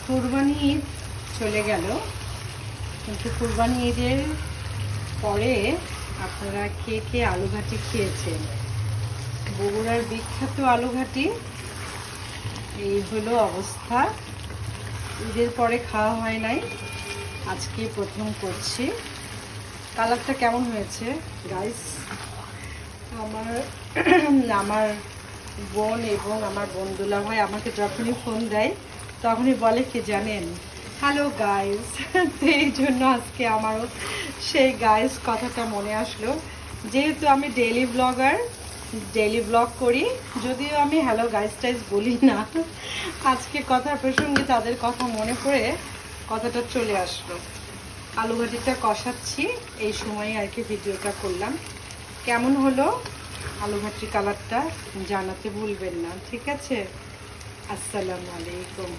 কুরবানি ঈদ চলে গেল, কিন্তু কুরবানি ঈদের পরে আপনারা কে কে আলুঘাটি খেয়েছেন? বগুড়ার বিখ্যাত আলুঘাটি। এই হলো অবস্থা। ঈদের পরে খাওয়া হয় নাই, আজকে প্রথম করছি। কালারটা কেমন হয়েছে গাইস? আমার আমার বোন এবং আমার বন্ধুলা ভাই আমাকে যখনই ফোন দেয় তখনই বলে কি জানেন, হ্যালো গাইস। তো এই জন্য আজকে আমারও সেই গাইস কথাটা মনে আসলো। যেহেতু আমি ডেইলি ব্লগ করি, যদিও আমি হ্যালো গাইস টাইস বলি না, আজকে কথার প্রসঙ্গে তাদের কথা মনে পড়ে কথাটা চলে আসলো। আলুঘাটিটা কষাচ্ছি, এই সময় আর কি ভিডিওটা করলাম। কেমন হলো আলুঘাটির কালারটা জানাতে ভুলবেন না, ঠিক আছে? আসসালামু আলাইকুম।